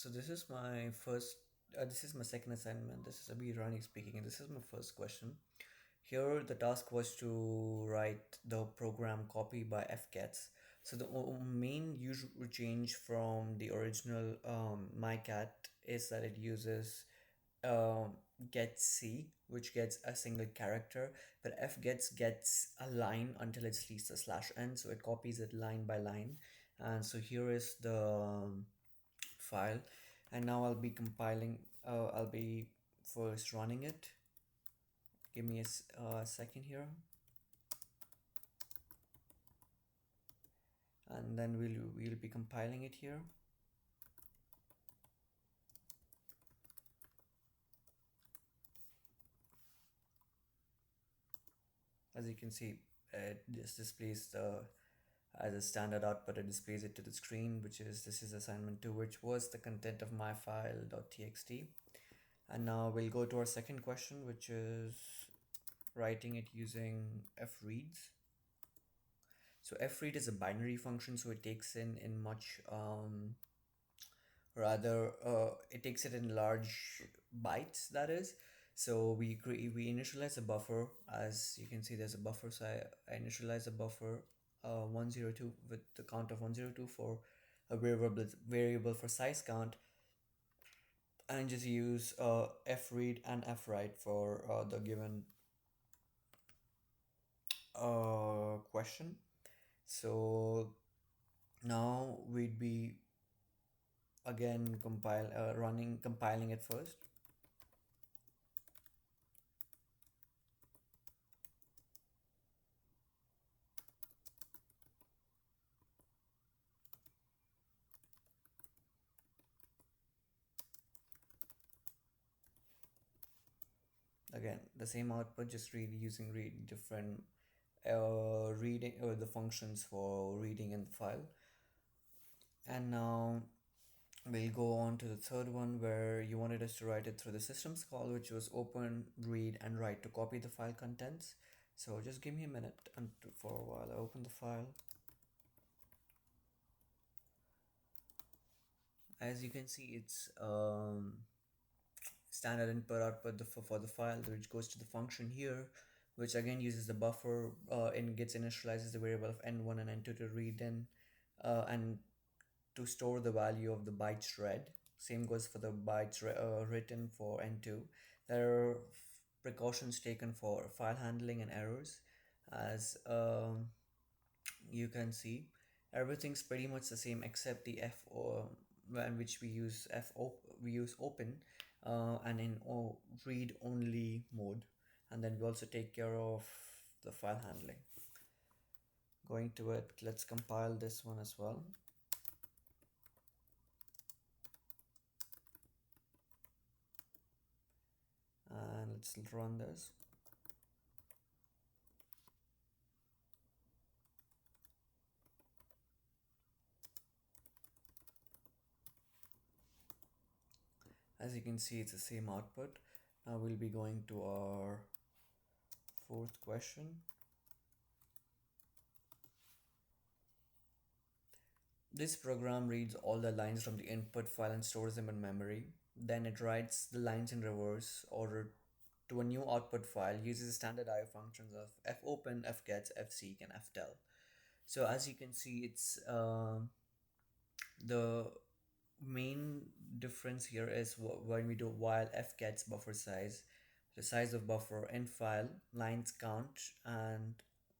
So this is my first. This is my second assignment. This is Abhi Rani speaking, and this is my first question. Here, the task was to write the program copy by fgets. So the main usual change from the original mycat is that it uses um, get C, which gets a single character, but fgets a line until it's at least a slash n, so it copies it line by line. And so here is the file, and now I'll be compiling. I'll be first running it. Give me a second here, and then we'll be compiling it here. As you can see, it just displays the as a standard output. It displays it to the screen, which is this is assignment 2, which was the content of my file.txt. And now we'll go to our second question, which is writing it using freads. So fread is a binary function, so it takes in much rather it takes it in large bytes, that is. So we initialize a buffer. As you can see, there's a buffer, so I initialize a buffer 102 with the count of 102 for a variable for size count, and just use fread and fwrite for the given question. So now we'd be again compiling it first. Again, the same output, just read using read different reading or the functions for reading in the file. And now we'll go on to the third one, where you wanted us to write it through the systems call, which was open, read, and write to copy the file contents. So just give me a minute and for a while I open the file. As you can see, it's standard input output for the file, which goes to the function here, which again uses the buffer and gets initializes the variable of n1 and n2 to read in and to store the value of the bytes read. Same goes for the bytes written for n2. There are precautions taken for file handling and errors. As you can see, everything's pretty much the same except the f in which we use we use open and in read only mode, and then we also take care of the file handling. Going to it, let's compile this one as well. And let's run this. As you can see, it's the same output. Now we'll be going to our fourth question. This program reads all the lines from the input file and stores them in memory. Then it writes the lines in reverse order to a new output file, uses the standard IO functions of fopen, fgets, fseek, and ftell. So as you can see, it's the main difference here is when we do while fgets buffer size, the size of buffer in file, lines count, and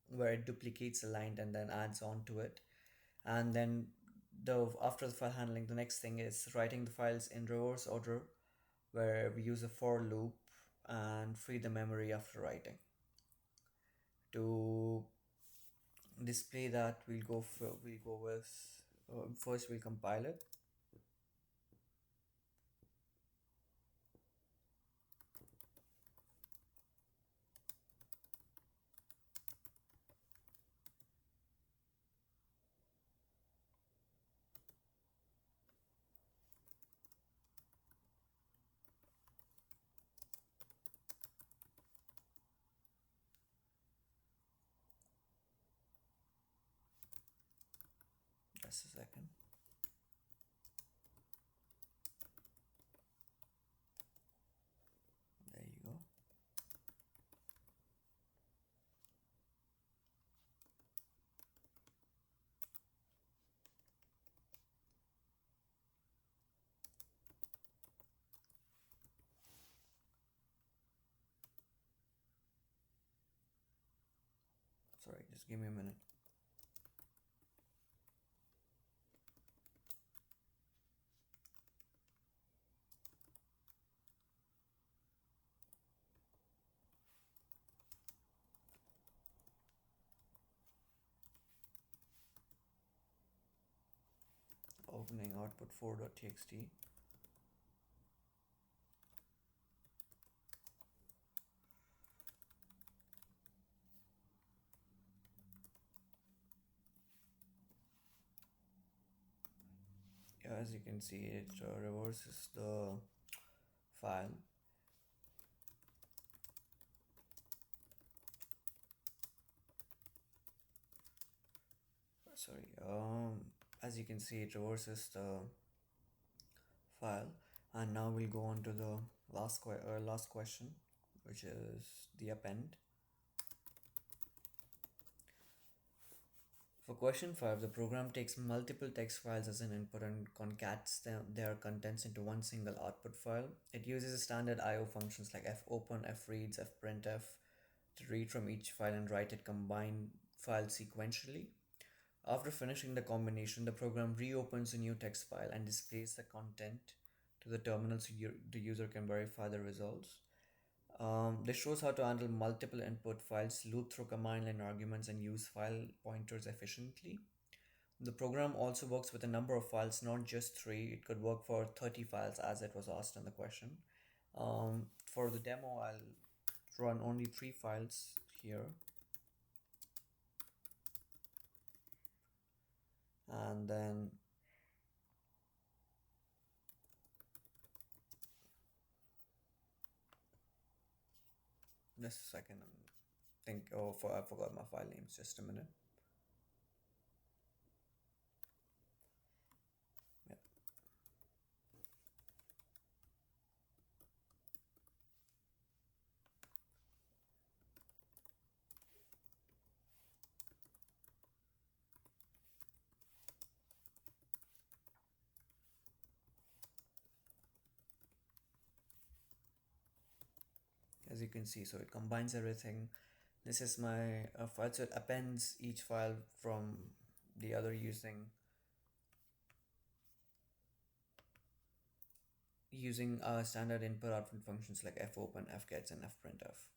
where it duplicates a line and then adds on to it. And then after the file handling, the next thing is writing the files in reverse order, where we use a for loop and free the memory after writing. To display that, we'll go with first we'll compile it. Just a second. Just give me a minute. Opening output 4.txt. Yeah, as you can see, it reverses the file. Sorry. As you can see, it reverses the file, and now we'll go on to the last question, which is the append. For question 5, the program takes multiple text files as an input and concats their contents into one single output file. It uses standard I/O functions like fopen, freads, fprintf to read from each file and write it combined files sequentially. After finishing the combination, the program reopens a new text file and displays the content to the terminal so the user can verify the results. This shows how to handle multiple input files, loop through command line arguments, and use file pointers efficiently. The program also works with a number of files, not just three. It could work for 30 files as it was asked in the question. For the demo, I'll run only three files here. And then just a second, I forgot my file names, just a minute. Yeah. As you can see, so it combines everything. This is my file, so it appends each file from the other using standard input output functions like fopen, fgets, and fprintf.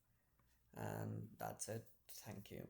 And that's it. Thank you.